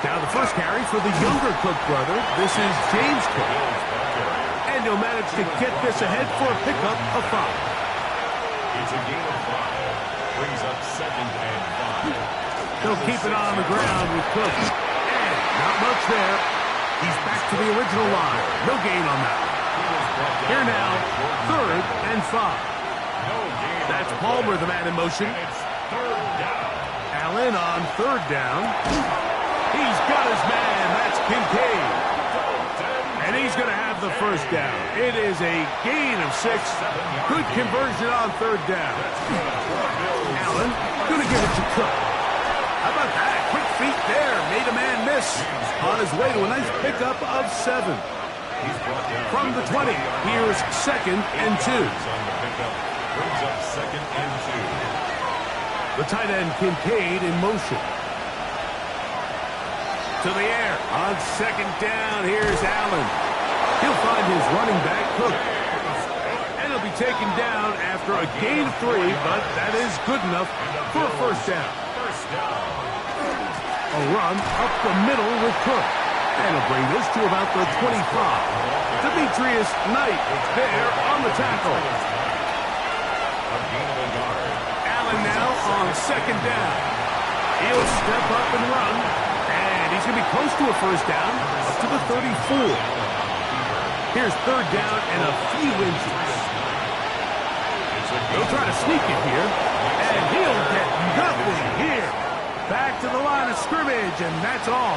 Now the first carry for the younger Cook brother. This is James Cook. And he'll manage to get this ahead for a pickup of 5. It's a gain of 5. Brings up 2nd and 5. They'll keep it on the ground with Cook. And not much there. He's back to the original line. No gain on that. Here now, 3rd and 5. That's Palmer, the man in motion. It's 3rd down. Allen on 3rd down. He's got his man. That's Kincaid. And he's going to have the first down. It is a gain of 6. Good conversion on 3rd down. Allen going to give it to Cook. How about that? Quick feet there. Made a man miss. On his way to a nice pickup of 7. From the 20, here's 2nd and 2. Brings up 2nd and 2. The tight end Kincaid in motion. To the air. On 2nd down, here's Allen. He'll find his running back, Cook. And he'll be taken down after a gain of 3, but that is good enough for a first down. A run up the middle with Cook. And he'll bring this to about the 25. Demetrius Knight there on the tackle. Allen now on 2nd down. He'll step up and run. And he's going to be close to a first down, up to the 34. Here's 3rd down and a few inches. He'll try to sneak it here. And he'll get nothing here. Back to the line of scrimmage, and that's all.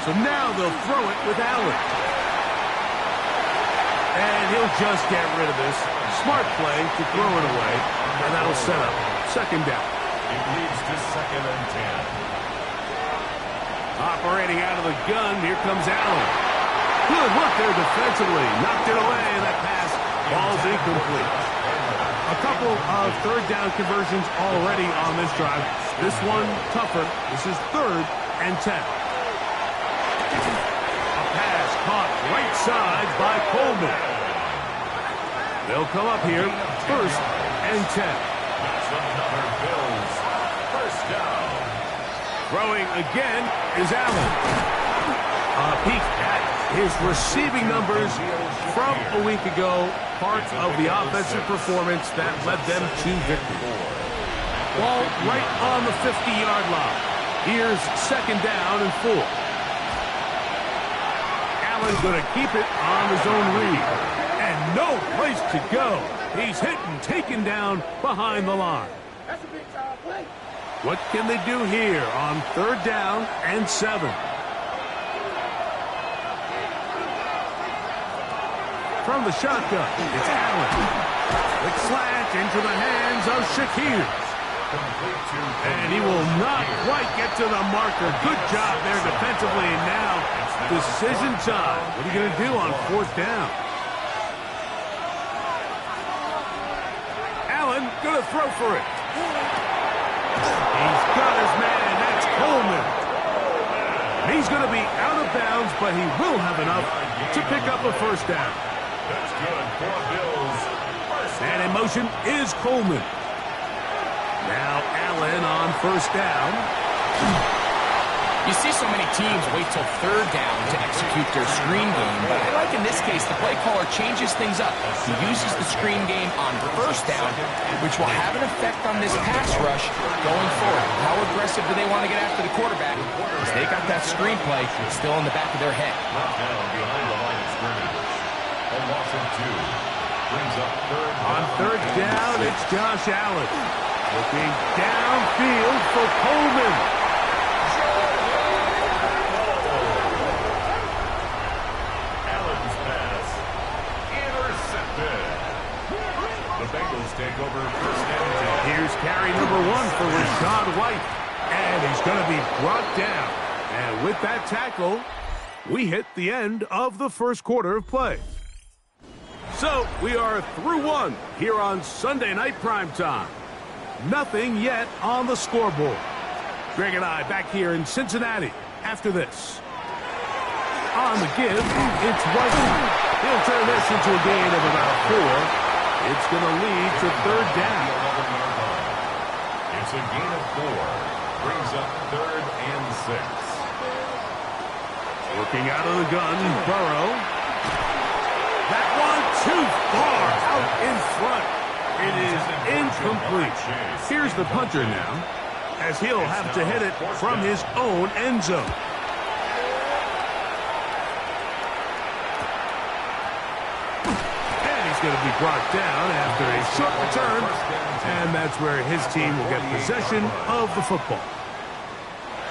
So now they'll throw it with Allen. And he'll just get rid of this. Smart play to throw it away. And that'll set up 2nd down. It leads to 2nd and 10. Operating out of the gun, here comes Allen. Good work there defensively. Knocked it away. That pass, ball's incomplete. A couple of 3rd down conversions already on this drive. This one tougher. This is 3rd and 10. A pass caught right side by Coleman. They'll come up here, 1st and 10. That's another Bills. First down. Throwing again is Allen. A peek at his receiving numbers from a week ago. Part of the offensive performance that led them to victory. Ball right on the 50-yard line. Here's 2nd down and 4. Allen going to keep it on his own read. And no place to go. He's hit and taken down behind the line. That's a big time play. What can they do here on 3rd down and 7? From the shotgun, it's Allen. Quick slant into the hands of Shakir. And he will not quite get to the marker. Good job there defensively. And now, decision time. What are you going to do on 4th down? Allen going to throw for it. He's got his man. That's Coleman. He's going to be out of bounds, but he will have enough to pick up a first down. That's good for Bills. And in motion is Coleman. Now Allen on 1st down. You see so many teams wait till 3rd down to execute their screen game, but I like in this case the play caller changes things up. He uses the screen game on 1st down, which will have an effect on this pass rush going forward. How aggressive do they want to get after the quarterback? Because they got that screen play still in the back of their head. Down behind the line of scrimmage. A loss of 2. Brings up 3rd down. On 3rd down, it's Josh Allen. Looking downfield for Coleman. Allen's pass. Intercepted. The Bengals take over 1st and 10. Here's carry number 1 for Rashad White. And he's going to be brought down. And with that tackle, we hit the end of the 1st quarter of play. So we are through 1 here on Sunday Night Primetime. Nothing yet on the scoreboard. Greg and I back here in Cincinnati after this. On the give, it's White. He'll turn this into a gain of about 4. It's going to lead to 3rd down. It's a gain of 4. Brings up 3rd and 6. Working out of the gun, Burrow. That one too far out in front. It is incomplete. Here's the punter now, as he'll have to hit it from his own end zone. And he's going to be brought down after a short return, and that's where his team will get possession of the football.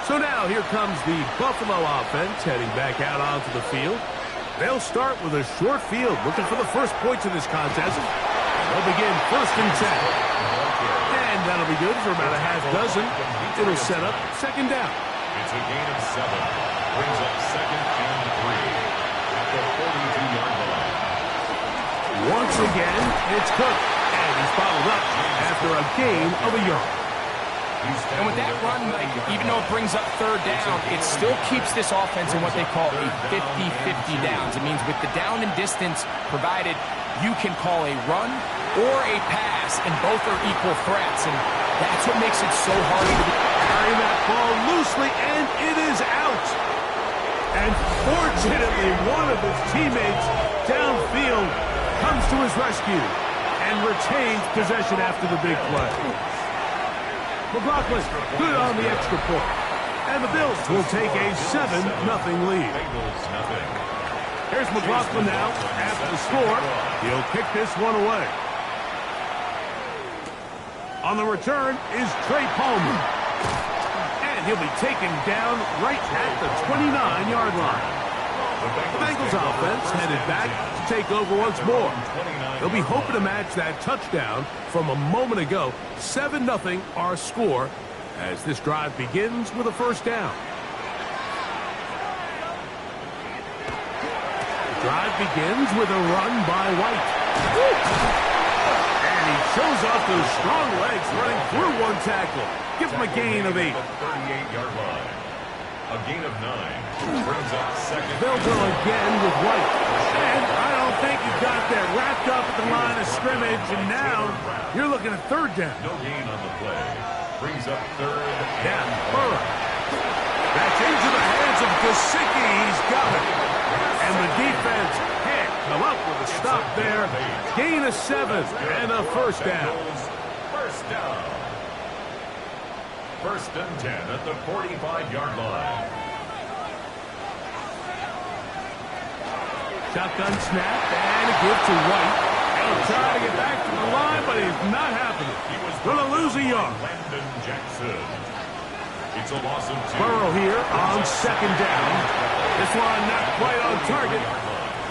So now here comes the Buffalo offense heading back out onto the field. They'll start with a short field, looking for the first points in this contest. They'll begin 1st and 10. And that'll be good for about a half dozen. It'll set up 2nd down. It's a gain of 7. Brings up 2nd and 3 at the 42-yard line. Once again, it's Cook. And he's followed up after a gain of a yard. And with that run, Mike, even though it brings up 3rd down, it still keeps this offense in what they call a 50-50 downs. It means with the down and distance provided, you can call a run or a pass, and both are equal threats. And that's what makes it so hard to carry that ball loosely, and it is out. And fortunately, one of his teammates downfield comes to his rescue and retains possession after the big play. McLaughlin, good on the extra point. And the Bills will take a 7-0 lead. Here's McLaughlin now after the score. He'll kick this one away. On the return is Trey Palmer. And he'll be taken down right at the 29-yard line. The Bengals offense headed back to take over once more. They'll be hoping to match that touchdown from a moment ago. 7-0 our score as this drive begins with a 1st down. The drive begins with a run by White. And he shows off those strong legs running through one tackle. Give him a gain of 8. 38-yard line. A gain of 9. Brings up 2nd. They'll go again with White. And I don't think he got that wrapped up at the line of scrimmage. And now you're looking at 3rd down. No gain on the play. Brings up 3rd and and Burrow. That's into the hands of Gesicki. He's got it. And the defense can't come up with a stop there. Gain of 7 and a 1st down. 1st down. 1st and 10 at the 45-yard line. Shotgun snap and a give to White. He'll try to get back to the line, but he's not happening. He was going to lose a yard. Landon Jackson. It's a loss of 2. Burrow here on 2nd down. This one not quite on target.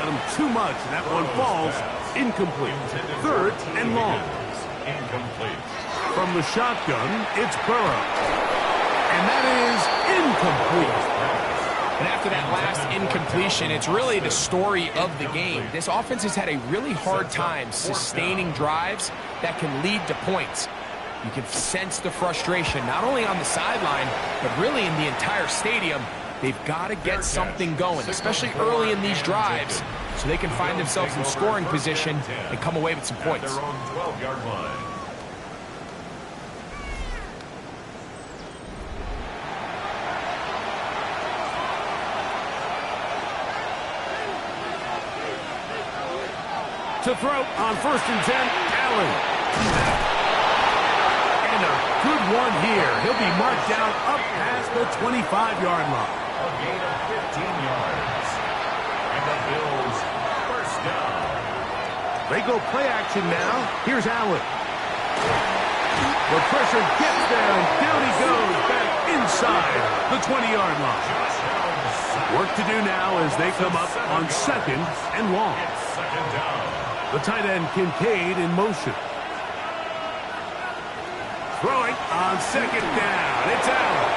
Got him too much, and that one falls incomplete. 3rd and long. Incomplete. From the shotgun, it's Burrow. And that is incomplete. And after that last incompletion, it's really the story of the game. This offense has had a really hard time sustaining drives that can lead to points. You can sense the frustration, not only on the sideline, but really in the entire stadium. They've got to get something going, especially early in these drives, so they can find themselves in scoring position and come away with some points. Their own 12-yard line. To throw on 1st and 10, Allen. And a good one here. He'll be marked down up past the 25-yard line. A gain of 15 yards. And the Bills 1st down. They go play action now. Here's Allen. The pressure gets there, and down he goes back inside the 20-yard line. Work to do now as they come up on 2nd and long. It's 2nd down. The tight end, Kincaid, in motion. Throwing on 2nd down. It's Allen.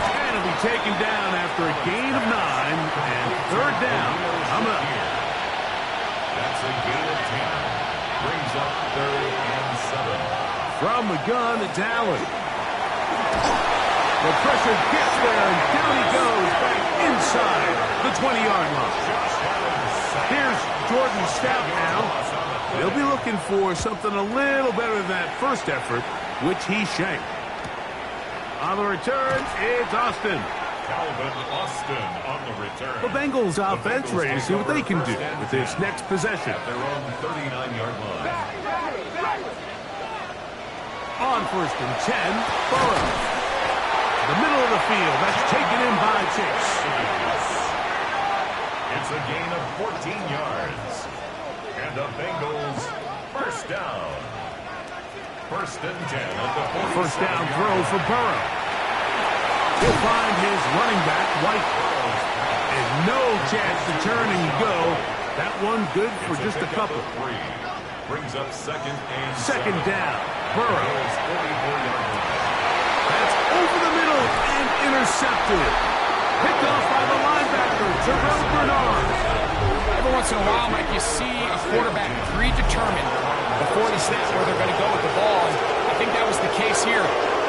And he'll be taken down after a gain of 9. And 3rd down. Coming up. That's a gain of 10. Brings up 3rd and 7. From the gun, it's Allen. The pressure gets there, and down he goes back inside the 20-yard line. Here's Jordan Stout now. They'll be looking for something a little better than that first effort, which he shanked. On the return, it's Austin. Calvin Austin on the return. The Bengals offense ready to see what they can do with this next possession. At their own 39-yard line. On 1st and 10, Burrow. The middle of the field, that's taken in by Chase. It's a gain of 14 yards. And the Bengals first down. 1st and 10 at the 40. First down throw for Burrow. He'll find his running back, White. And no chance to turn and go. That one good for just a couple. Brings up second down. Burrow. 44-yard line. That's over the middle and intercepted. Picked off by the linebacker, Terrell Bernard. Every once in a while, Mike, you see a quarterback predetermined before the snap where they're going to go with the ball. And I think that was the case here.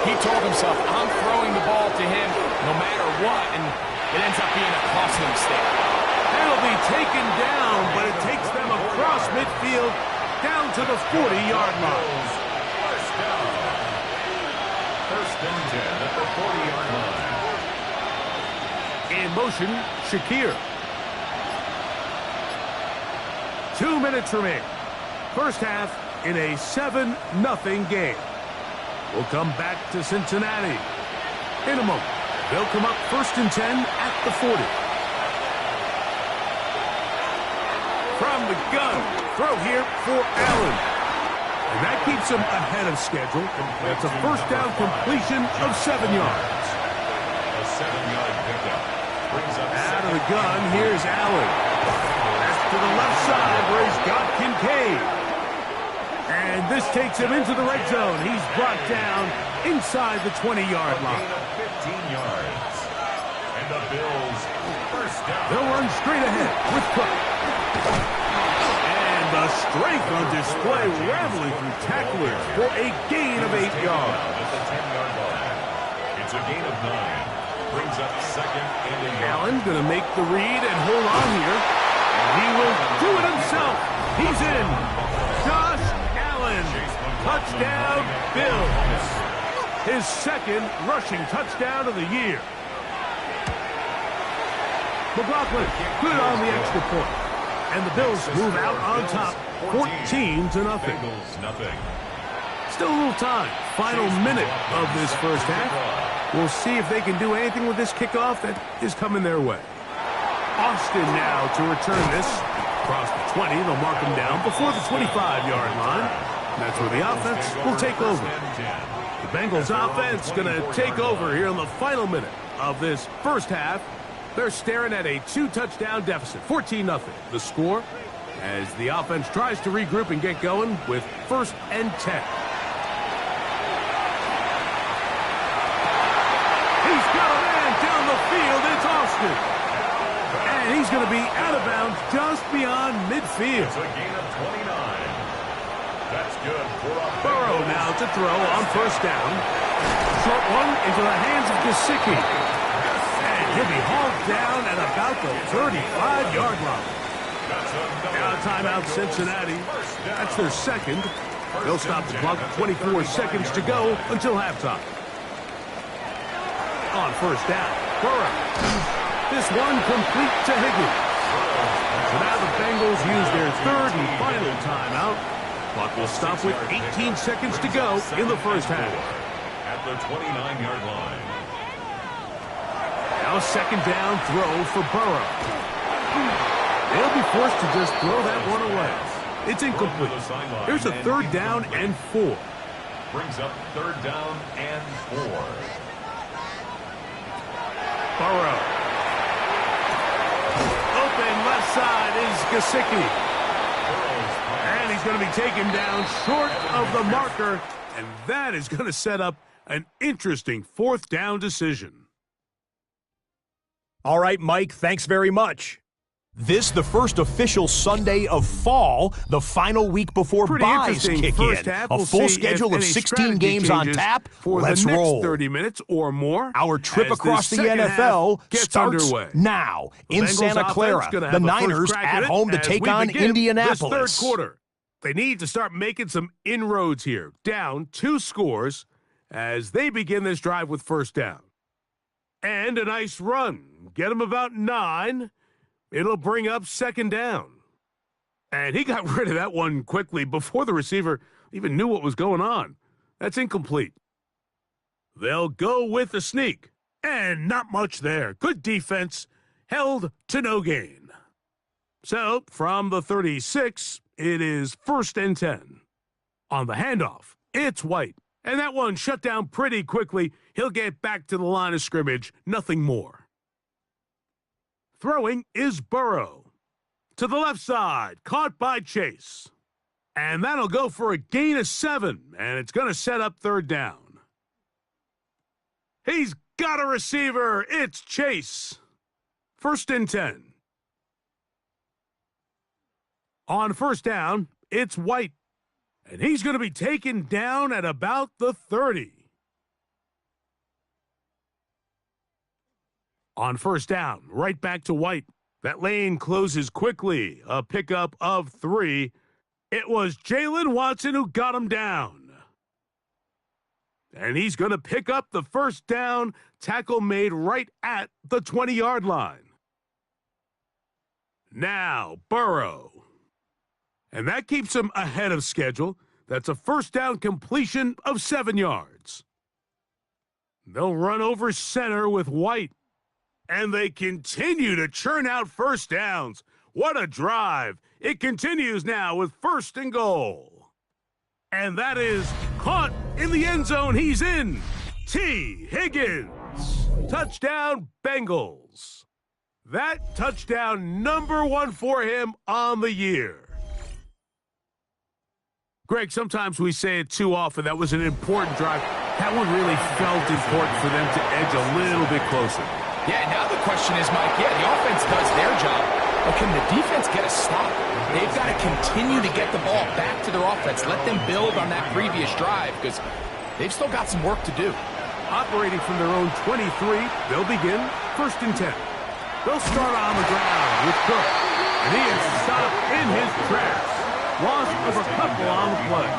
He told himself, I'm throwing the ball to him no matter what, and it ends up being a costly mistake. That'll be taken down, but it takes them across midfield down to the 40-yard line. First down. 1st and 10 at the 40-yard line. In motion, Shakir. 2 minutes remain. First half in a 7-0 game. We'll come back to Cincinnati in a moment. They'll come up 1st and 10 at the 40. From the gun, throw here for Allen. And that keeps him ahead of schedule. That's a first down completion of 7 yards. A 7-yard pickup. Brings up Out of the gun, here's Allen. That's to the left side where he's got Kincaid. And this takes him into the red zone. He's brought down inside the 20-yard line. gain of 15 yards. And the Bills first down. They'll run straight ahead with Cook. And the strength on display, rattling through tacklers for a gain of 8 yards. At the 10-yard line. It's a gain of 9. Brings up second and a yard. Allen going to make the read and hold on here. And he will do it himself. He's in. Josh Allen. Touchdown, Bills. His second rushing touchdown of the year. McLaughlin, good on the extra point. And the Bills move out on top, 14-0. Bengals nothing. Still a little time. Final minute of this first half. We'll see if they can do anything with this kickoff that is coming their way. Austin now to return this. Across the 20, they'll mark him down before the 25-yard line. And that's where the offense will take over. The Bengals offense going to take over here in the final minute of this first half. They're staring at a 2-touchdown deficit, 14-0. The score as the offense tries to regroup and get going with 1st and 10. He's got a man down the field. It's Austin. And he's going to be out of bounds just beyond midfield. It's a gain of 29. That's good for a Burrow now to throw on 1st down. Short one into the hands of Gesicki. And he'll be hauled down at about the 35-yard line. Now timeout Cincinnati. That's their second. They'll stop the clock with 24 seconds to go until halftime. On 1st down, Burrow. This one complete to Higgins. So now the Bengals use their 3rd and final timeout. Clock will stop with 18 seconds to go in the first half. At the 29-yard line. Now 2nd down throw for Burrow. They'll be forced to just throw that one away. It's incomplete. Here's a 3rd down and 4. Brings up 3rd down and 4. Burrow. Open left side is Gesicki. And he's going to be taken down short of the marker. And that is going to set up an interesting 4th down decision. All right, Mike, thanks very much. This, the first official Sunday of fall, the final week before buys kick in. A full schedule of 16 games on tap. Let's roll. 30 minutes or more. Our trip across the NFL starts now in Santa Clara. The Niners at home to take on Indianapolis. This 3rd quarter, they need to start making some inroads here. Down 2 scores. as they begin this drive with first down. And a nice run. Get him about 9. It'll bring up second down. And he got rid of that one quickly before the receiver even knew what was going on. That's incomplete. They'll go with the sneak. And not much there. Good defense. Held to no gain. So, from the 36, it is 1st and 10. On the handoff, it's White. And that one shut down pretty quickly. He'll get back to the line of scrimmage. Nothing more. Throwing is Burrow. To the left side. Caught by Chase. And that'll go for a gain of 7. And it's going to set up third down. He's got a receiver. It's Chase. 1st and 10. On first down, it's White. And he's going to be taken down at about the 30. On first down, right back to White. That lane closes quickly. A pickup of 3. It was Jalen Watson who got him down. And he's going to pick up the first down. Tackle made right at the 20-yard line. Now, Burrow. And that keeps him ahead of schedule. That's a first down completion of 7 yards. They'll run over center with White. And they continue to churn out first downs. What a drive. It continues now with 1st and goal. And that is caught in the end zone. He's in. T. Higgins. Touchdown, Bengals. That touchdown number 1 for him on the year. Greg, sometimes we say it too often. That was an important drive. That one really felt important for them to edge a little bit closer. Yeah, now the question is, Mike, the offense does their job, but can the defense get a stop? They've got to continue to get the ball back to their offense. Let them build on that previous drive because they've still got some work to do. Operating from their own 23, they'll begin 1st and 10. They'll start on the ground with Cook, and he is stopped in his tracks. Loss of a couple on the play.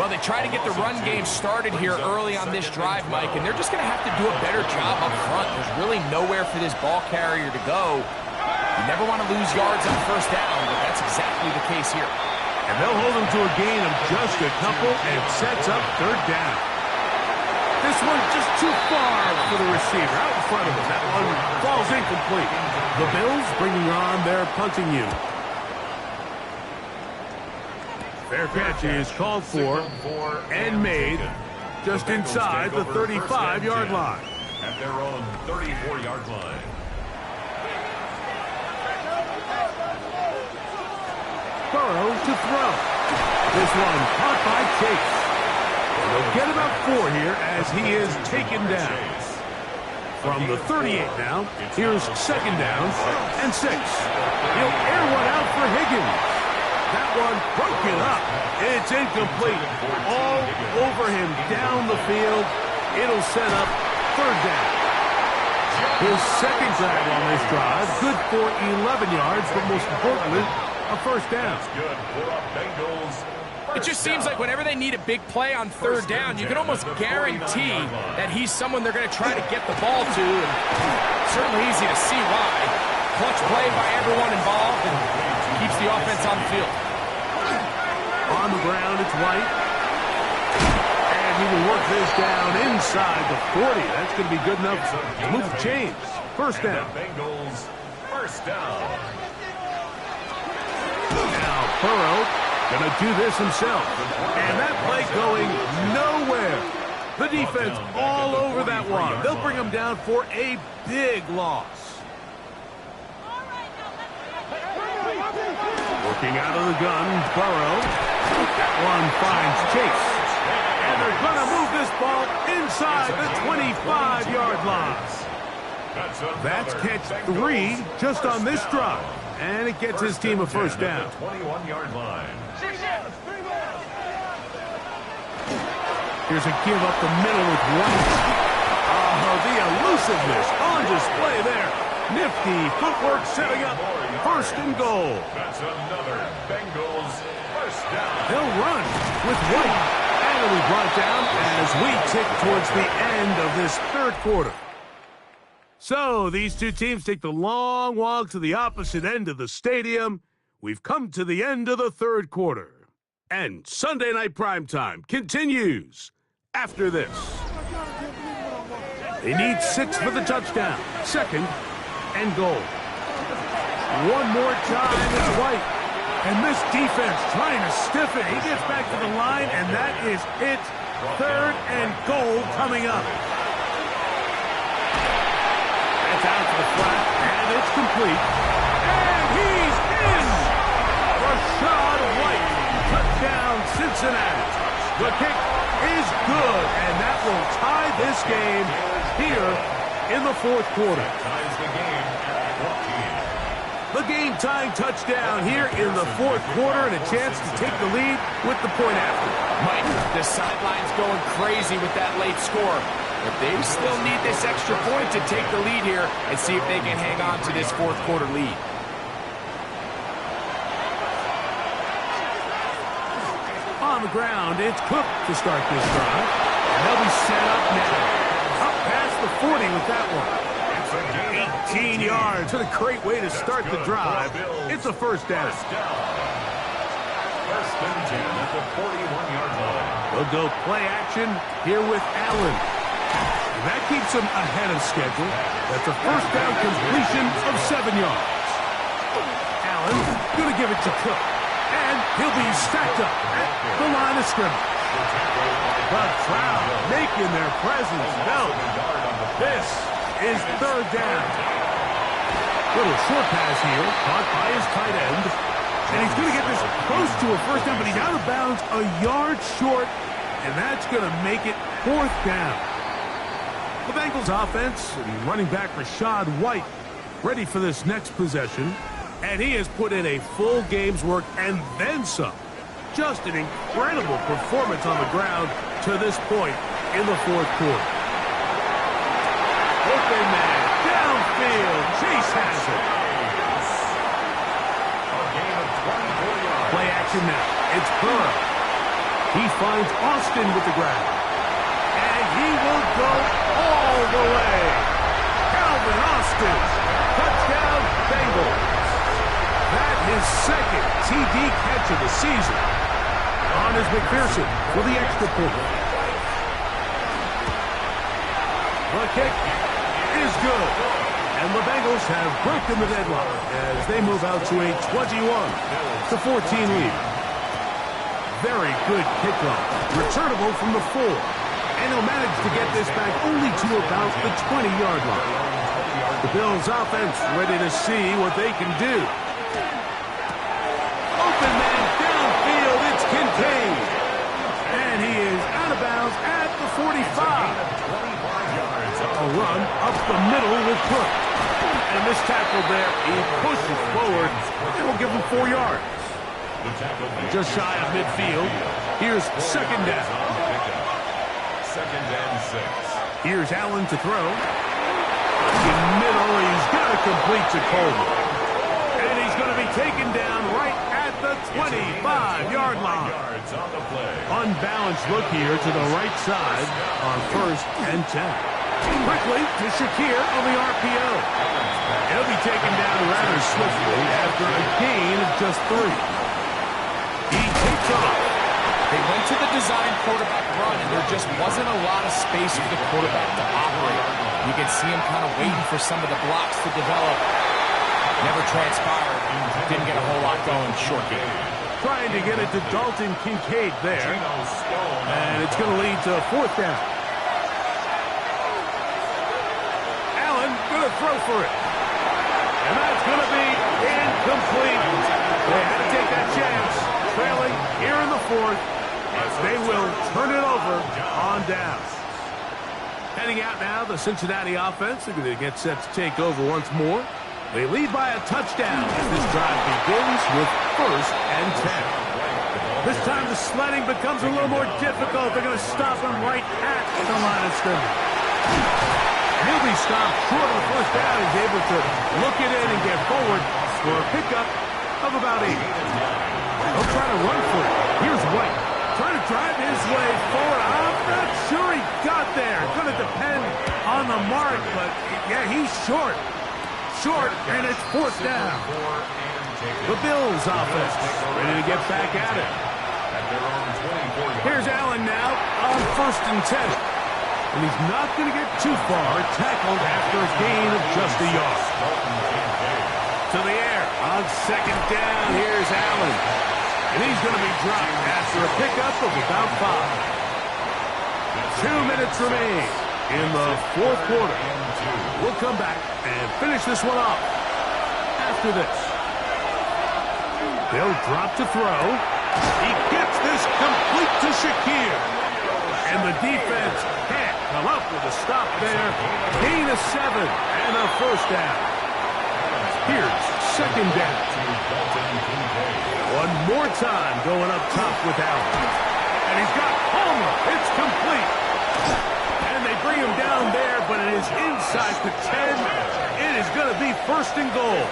Well, they try to get the run game started here early on this drive, Mike, and they're just going to have to do a better job up front. There's really nowhere for this ball carrier to go. You never want to lose yards on first down, but that's exactly the case here. And they'll hold him to a gain of just a couple and sets up third down. This one just too far for the receiver out in front of him. That one falls incomplete. The Bills bringing on their punting unit. Fair catch is called for and made just inside the 35-yard line. At their own 34-yard line. Burrow to throw. This one caught by Chase. They'll get about 4 here as he is taken down. From the 38 now, here's second down and 6. He'll air one out for Higgins. That one broken up. It's incomplete. All over him down the field. It'll set up third down. His second grab on this drive. Good for 11 yards, but most importantly, a first down. It just seems like whenever they need a big play on third down, you can almost guarantee that he's someone they're going to try to get the ball to. And certainly easy to see why. Clutch play by everyone involved and keeps the offense on the field. On the ground, it's White. And he will work this down inside the 40. That's going to be good enough to move the chains. First down. Bengals, first down. Now Burrow going to do this himself. And that play going nowhere. The defense all over that one. They'll bring him down for a big loss. Working out of the gun, Burrow. That one finds Chase. And they're going to move this ball inside the 25-yard line. That's catch 3 just on this drive. And it gets his team a first down. 21-yard line. Here's a give up the middle with White. Oh, the elusiveness on display there. Nifty footwork setting up first and goal. That's another Bengals first down. They'll run with White. And it'll be brought down as we tick towards the end of this third quarter. So these two teams take the long walk to the opposite end of the stadium. We've come to the end of the third quarter. And Sunday Night Primetime continues after this. They need 6 for the touchdown. 2nd and goal. One more time, it's White. And this defense trying to stiff it. He gets back to the line, and that is it. 3rd and goal coming up. That's out to the flat, and it's complete. And he's in! Rashad White, touchdown Cincinnati. The kick is good, and that will tie this game here in the fourth quarter. Ties the game at 14. The game-tying touchdown here in the fourth quarter, and a chance to take the lead with the point after. Mike, the sideline's going crazy with that late score, but they still need this extra point to take the lead here and see if they can hang on to this fourth quarter lead. On the ground, it's Cook to start this drive. And they'll be set up now. Up past the 40 with that one. 18 yards. What a great way to start the drive. It's a first down. First and 10 at the 41-yard line. They'll go play action here with Allen. And that keeps him ahead of schedule. That's a first down completion of 7 yards. Allen going to give it to Cook. And he'll be stacked up at the line of scrimmage. The crowd making their presence known. This is 3rd down. Little short pass here, caught by his tight end. And he's going to get this close to a first down, but he's out of bounds a yard short, and that's going to make it 4th down. The Bengals offense and running back Rashad White ready for this next possession, and he has put in a full game's work and then some. Just an incredible performance on the ground to this point in the fourth quarter. Open man, downfield, Chase has it. A gain of 24 yards. Play action now, it's Burrow. He finds Austin with the grab. And he will go all the way. Calvin Austin, touchdown Bengals. That his 2nd TD catch of the season. On is McPherson for the extra point. The kick is good. And the Bengals have broken the deadlock as they move out to a 21-14 lead. Very good kickoff. Returnable from the 4. And he'll manage to get this back only to about the 20-yard line. The Bills offense ready to see what they can do. Open man downfield, it's Kincaid. And he is out of bounds at the 45. A run up the middle with Cook. And this tackle there, he pushes forward, and will give him 4 yards. Just shy of midfield. Here's 2nd down. 2nd and 6. Here's Allen to throw. In middle, he's got to complete to Coleman. And he's going to be taken down right at the 25-yard line. Unbalanced look here to the right side on 1st and 10. Quickly to Shakir on the RPO. He'll be taken down rather swiftly after a gain of just 3. He takes off. They went to the design quarterback run, and there just wasn't a lot of space for the quarterback to operate. You can see him kind of waiting for some of the blocks to develop. Never transpired. Didn't get a whole lot going. Short game. Trying to get it to Dalton Kincaid there. And it's going to lead to a 4th down. Allen going to throw for it. And that's going to be incomplete. They had to take that chance. Trailing here in the 4th. They will turn it over on down. Heading out now, the Cincinnati offense. They're going to get set to take over once more. They lead by a touchdown as this drive begins with 1st and 10. This time the sledding becomes a little more difficult. They're going to stop him right at the line of scrimmage. He'll be stopped short of the 1st down. He's able to look it in and get forward for a pickup of about 8. They'll try to run for it. Here's White trying to drive his way forward. I'm not sure he got there. Going to depend on the mark, but yeah, he's short. Short, and it's fourth down. The Bills offense ready to get back at it. Here's Allen now on 1st and 10. And he's not going to get too far, tackled after a gain of just a yard. To the air on 2nd down. Here's Allen. And he's going to be dropped after a pickup of about 5. 2 minutes remain in the 4th quarter. We'll come back and finish this one off after this. They'll drop to throw. He gets this complete to Shakir. And the defense can't come up with a stop there. Gain of 7 and a first down. Here's 2nd down. One more time going up top with Allen. And he's got Palmer. It's complete. And they bring him down there, but it is inside the 10. It is going to be 1st and goal.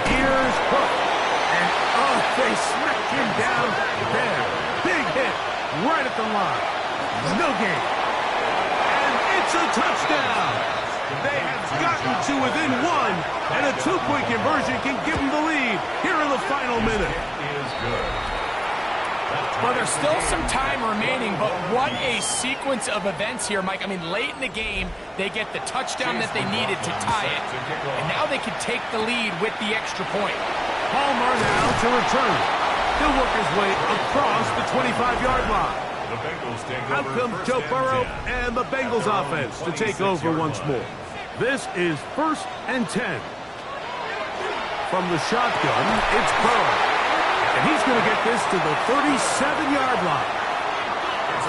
Here's Cook. And, oh, they smacked him down there. Big hit right at the line. No gain. And it's a touchdown. They have gotten to within 1, and a 2-point conversion can give them the lead here in the final minute. Well, there's still some time remaining, but what a sequence of events here, Mike. I mean, late in the game, they get the touchdown that they needed to tie it, and now they can take the lead with the extra point. Palmer now to return. He'll work his way across the 25-yard line. Out comes Joe Burrow and the Bengals offense to take over once more. This is 1st and 10. From the shotgun, it's Burrow. And he's going to get this to the 37-yard line.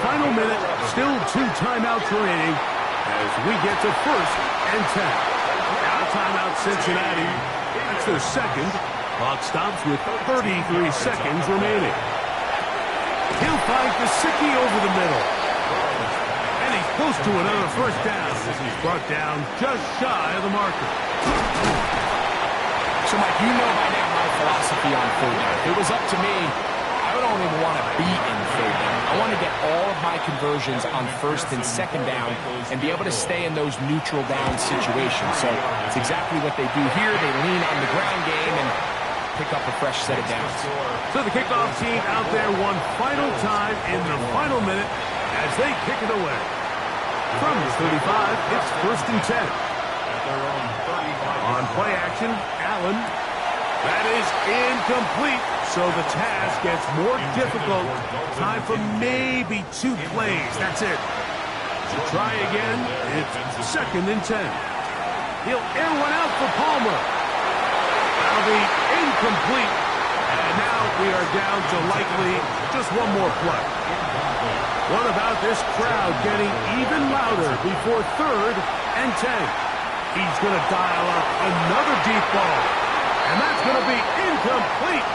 Final minute, still 2 timeouts remaining as we get to 1st and 10. Now timeout Cincinnati. That's their 2nd. Clock stops with 33 seconds remaining. He'll find Gesicki over the middle. And he's close to another first down as he's brought down just shy of the marker. So, Mike, you know by now my philosophy on 3rd down. If it was up to me, I would only want to be in 3rd down. I want to get all of my conversions on 1st and 2nd down and be able to stay in those neutral down situations. So it's exactly what they do here. They lean on the ground game and pick up a fresh set of downs. So the kickoff team out there one final time in the final minute as they kick it away. From the 35, it's 1st and 10. On play action, Allen. That is incomplete, so the task gets more difficult. Time for maybe 2 plays. That's it. To try again, it's 2nd and 10. He'll air one out for Palmer. That'll be incomplete. And now we are down to likely just one more play. What about this crowd getting even louder before 3rd and 10? He's going to dial up another deep ball. And that's going to be incomplete.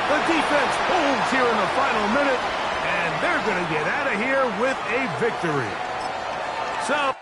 The defense holds here in the final minute. And they're going to get out of here with a victory. So